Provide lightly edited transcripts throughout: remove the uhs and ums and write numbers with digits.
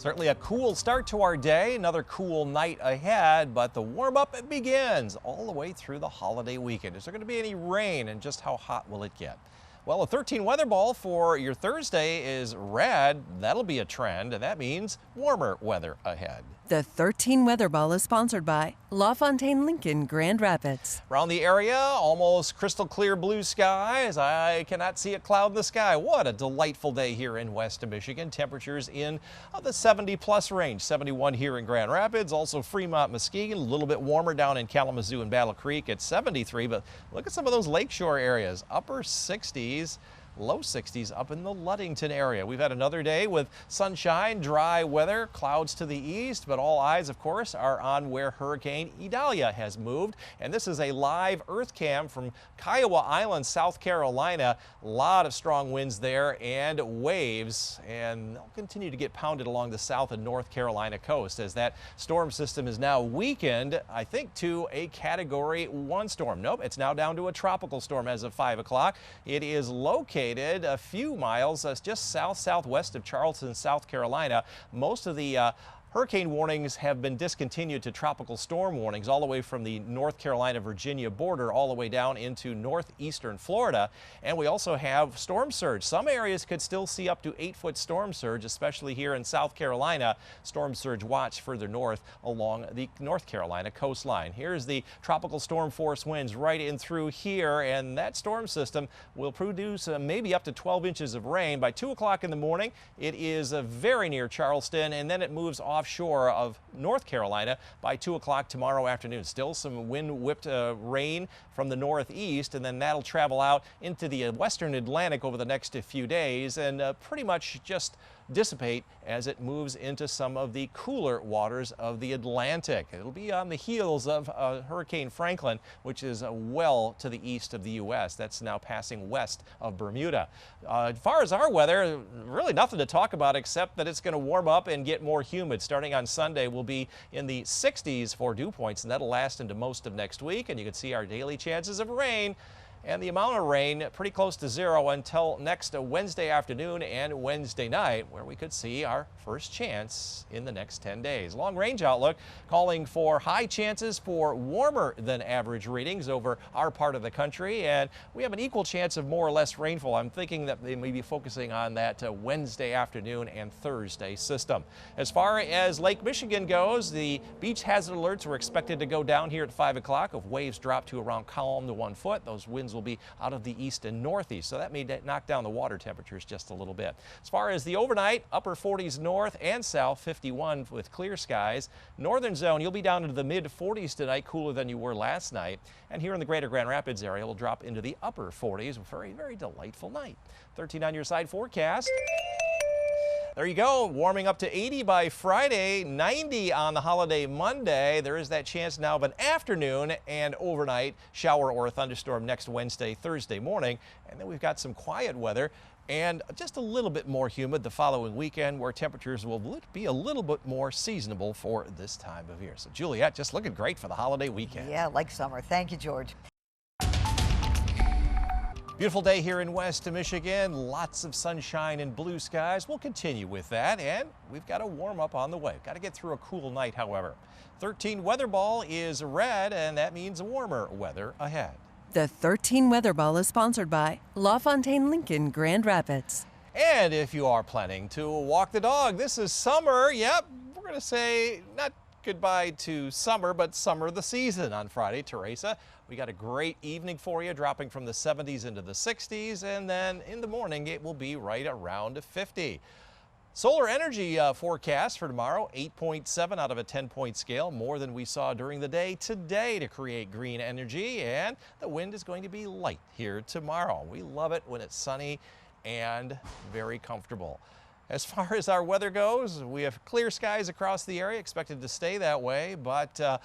Certainly a cool start to our day, another cool night ahead, but the warm-up begins all the way through the holiday weekend. Is there going to be any rain, and just how hot will it get? Well, a 13 weather ball for your Thursday is red. That'll be a trend, and that means warmer weather ahead. The 13 weather ball is sponsored by LaFontaine Lincoln Grand Rapids. Around the area, almost crystal clear blue skies. I cannot see a cloud in the sky. What a delightful day here in West Michigan. Temperatures in the 70-plus range. 71 here in Grand Rapids, also Fremont, Muskegon. A little bit warmer down in Kalamazoo and Battle Creek at 73. But look at some of those lakeshore areas. Upper 60s. Low 60s up in the Ludington area. We've had another day with sunshine, dry weather, clouds to the east, but all eyes, of course, are on where Hurricane Idalia has moved. And this is a live earth cam from Kiowa Island, South Carolina. A lot of strong winds there and waves, and they'll continue to get pounded along the South and North Carolina coast as that storm system is now weakened, I think, to a Category 1 storm. Nope, it's now down to a tropical storm as of 5 o'clock. It is located a few miles just southwest of Charleston, South Carolina. Most of the hurricane warnings have been discontinued to tropical storm warnings all the way from the North Carolina-Virginia border all the way down into northeastern Florida. And we also have storm surge. Some areas could still see up to 8-foot storm surge, especially here in South Carolina. Storm surge watch further north along the North Carolina coastline. Here's the tropical storm force winds right in through here, and that storm system will produce maybe up to 12 inches of rain. By 2 o'clock in the morning, it is very near Charleston, and then it moves offshore of North Carolina by 2 o'clock tomorrow afternoon. Still some wind-whipped rain from the northeast, and then that'll travel out into the western Atlantic over the next few days and pretty much just dissipate as it moves into some of the cooler waters of the Atlantic. It'll be on the heels of Hurricane Franklin, which is well to the east of the U.S. That's now passing west of Bermuda. As far as our weather, really nothing to talk about except that it's going to warm up and get more humid. Starting on Sunday, we'll be in the 60s for dew points, and that'll last into most of next week. And you can see our daily chances of rain and the amount of rain pretty close to zero until next Wednesday afternoon and Wednesday night, where we could see our first chance in the next 10 days. Long range outlook calling for high chances for warmer than average readings over our part of the country, and we have an equal chance of more or less rainfall. I'm thinking that they may be focusing on that Wednesday afternoon and Thursday system. As far as Lake Michigan goes, the beach hazard alerts were expected to go down here at 5 o'clock. If waves drop to around calm to 1 foot, those winds will be out of the east and northeast, so that may knock down the water temperatures just a little bit. As far as the overnight, upper 40s north and south, 51 with clear skies. Northern zone, you'll be down into the mid 40s tonight, cooler than you were last night. And here in the greater Grand Rapids area, will drop into the upper 40s for a very delightful night. 13 on your side forecast. There you go, warming up to 80 by Friday, 90 on the holiday Monday. There is that chance now of an afternoon and overnight shower or a thunderstorm next Wednesday, Thursday morning. And then we've got some quiet weather and just a little bit more humid the following weekend, where temperatures will be a little bit more seasonable for this time of year. So Juliet, just looking great for the holiday weekend. Yeah, like summer. Thank you, George. Beautiful day here in West Michigan. Lots of sunshine and blue skies. We'll continue with that, and we've got a warm up on the way. Got to get through a cool night, however. 13 weather ball is red, and that means warmer weather ahead. The 13 weather ball is sponsored by LaFontaine Lincoln Grand Rapids. And if you are planning to walk the dog, this is summer. Yep, we're going to say not goodbye to summer, but summer the season on Friday. Teresa, we got a great evening for you, dropping from the 70s into the 60s, and then in the morning it will be right around 50. Solar energy forecast for tomorrow, 8.7 out of a 10-point scale, more than we saw during the day today to create green energy, and the wind is going to be light here tomorrow. We love it when it's sunny and very comfortable. As far as our weather goes, we have clear skies across the area, expected to stay that way, but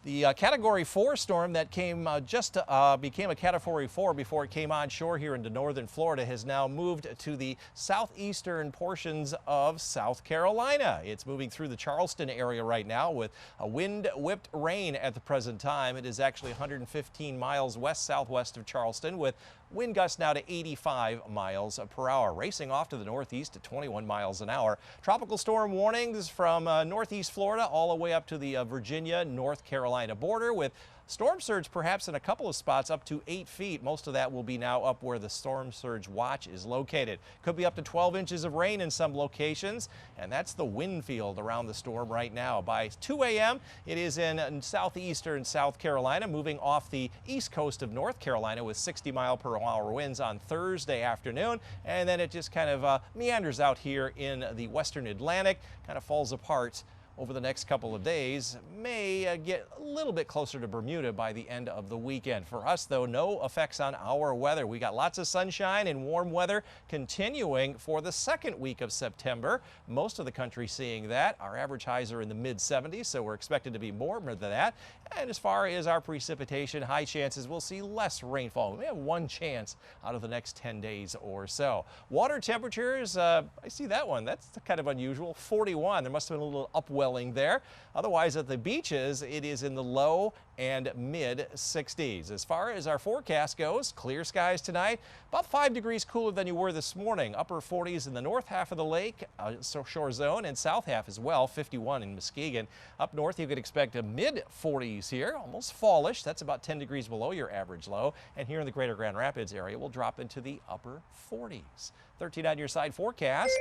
The Category 4 storm that became a Category 4 before it came on shore here into northern Florida has now moved to the southeastern portions of South Carolina. It's moving through the Charleston area right now with a wind-whipped rain at the present time. It is actually 115 miles west-southwest of Charleston with wind gusts now to 85 miles per hour, racing off to the northeast at 21 miles an hour. Tropical storm warnings from northeast Florida all the way up to the Virginia, North Carolina border with storm surge perhaps in a couple of spots up to 8 feet. Most of that will be now up where the storm surge watch is located. Could be up to 12 inches of rain in some locations, and that's the wind field around the storm right now. By 2 a.m. it is in southeastern South Carolina, moving off the east coast of North Carolina with 60-mile-per-hour winds on Thursday afternoon, and then it just kind of meanders out here in the western Atlantic, kind of falls apart over the next couple of days, may get a little bit closer to Bermuda by the end of the weekend. For us, though, no effects on our weather. We got lots of sunshine and warm weather continuing for the second week of September. Most of the country seeing that. Our average highs are in the mid-70s, so we're expected to be warmer than that. And as far as our precipitation, high chances we'll see less rainfall. We have one chance out of the next 10 days or so. Water temperatures, I see that one. That's kind of unusual. 41. There must have been a little upwelling there. Otherwise, at the beaches, it is in the low and mid 60s. As far as our forecast goes, clear skies tonight, about 5 degrees cooler than you were this morning. Upper 40s in the north half of the lake, shore zone, and south half as well, 51 in Muskegon. Up north, you could expect a mid 40s here, almost fallish. That's about 10 degrees below your average low. And here in the greater Grand Rapids area, we'll drop into the upper 40s. 13 on your side forecast.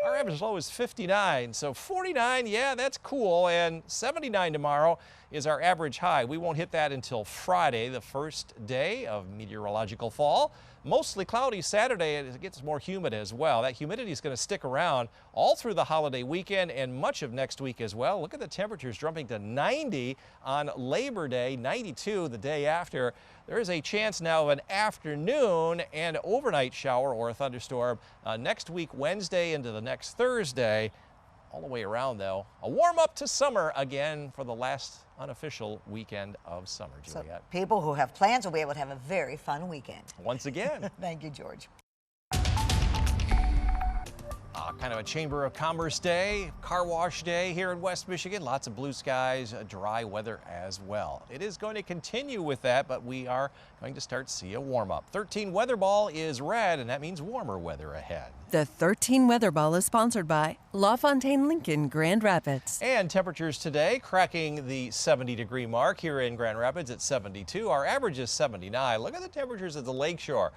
Our average low is 59, so 49, yeah, that's cool, and 79 tomorrow is our average high. We won't hit that until Friday, the first day of meteorological fall. Mostly cloudy Saturday, and it gets more humid as well. That humidity is going to stick around all through the holiday weekend and much of next week as well. Look at the temperatures jumping to 90 on Labor Day, 92 the day after. There is a chance now of an afternoon and overnight shower or a thunderstorm next week, Wednesday into the next Thursday. All the way around, though, a warm up to summer again for the last unofficial weekend of summer, Juliet. So people who have plans will be able to have a very fun weekend. Once again. Thank you, George. Kind of a Chamber of Commerce day, car wash day here in West Michigan. Lots of blue skies, dry weather as well. It is going to continue with that, but we are going to start to see a warm up. 13 weather ball is red, and that means warmer weather ahead. The 13 Weather Ball is sponsored by LaFontaine Lincoln Grand Rapids. And temperatures today cracking the 70-degree mark here in Grand Rapids at 72. Our average is 79. Look at the temperatures at the lakeshore.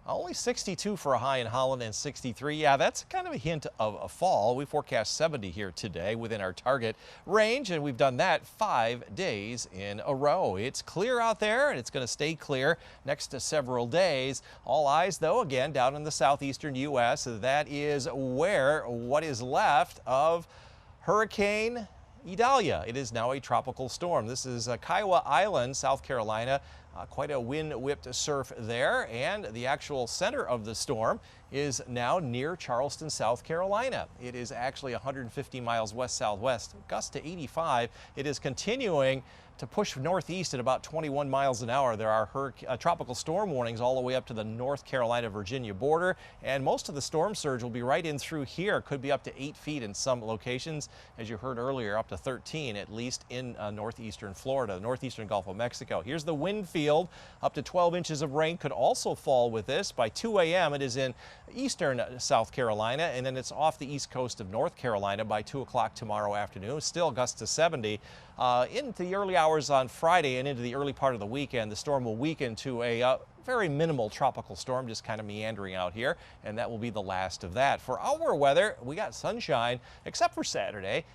Only 62 for a high in Holland and 63. Yeah, that's kind of a hint of a fall. We forecast 70 here today within our target range, and we've done that 5 days in a row. It's clear out there, and it's going to stay clear next to several days. All eyes, though, again, down in the southeastern U.S. That is where what is left of Hurricane Idalia. It is now a tropical storm. This is Kiowa Island, South Carolina. Quite a wind-whipped surf there, and the actual center of the storm is now near Charleston, South Carolina. It is actually 150 miles west-southwest, gusts to 85. It is continuing to push northeast at about 21 miles an hour. There are tropical storm warnings all the way up to the North Carolina-Virginia border, and most of the storm surge will be right in through here. Could be up to 8 feet in some locations, as you heard earlier, up to 13 at least in northeastern Florida, the northeastern Gulf of Mexico. Here's the wind field. Up to 12 inches of rain could also fall with this. By 2 a.m. it is in eastern South Carolina, and then it's off the east coast of North Carolina by 2 o'clock tomorrow afternoon. Still gusts to 70. Into the early hours on Friday and into the early part of the weekend, the storm will weaken to a very minimal tropical storm, just kind of meandering out here, and that will be the last of that. For our weather, we got sunshine, except for Saturday.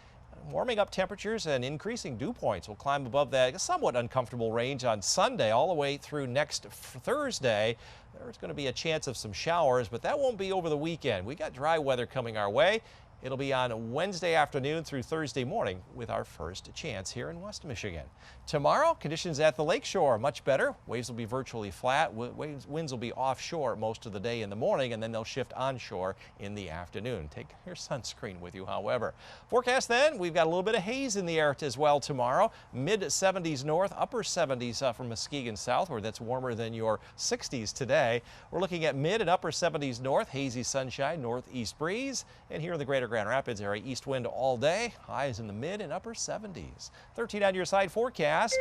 Warming up temperatures and increasing dew points will climb above that somewhat uncomfortable range on Sunday all the way through next Thursday. There's going to be a chance of some showers, but that won't be over the weekend. We got dry weather coming our way. It'll be on Wednesday afternoon through Thursday morning with our first chance here in West Michigan. Tomorrow, conditions at the lakeshore much better. Waves will be virtually flat. Winds will be offshore most of the day in the morning, and then they'll shift onshore in the afternoon. Take your sunscreen with you, however. Forecast then, we've got a little bit of haze in the air as well tomorrow. Mid-70s north, upper 70s from Muskegon south, where that's warmer than your 60s today. We're looking at mid and upper 70s north, hazy sunshine, northeast breeze. And here in the greater Grand Rapids area, east wind all day. Highs in the mid and upper 70s. 13 on your side forecast.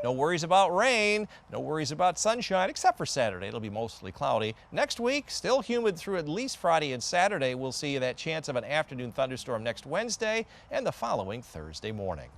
No worries about rain, no worries about sunshine, except for Saturday. It'll be mostly cloudy. Next week, still humid through at least Friday and Saturday. We'll see that chance of an afternoon thunderstorm next Wednesday and the following Thursday morning.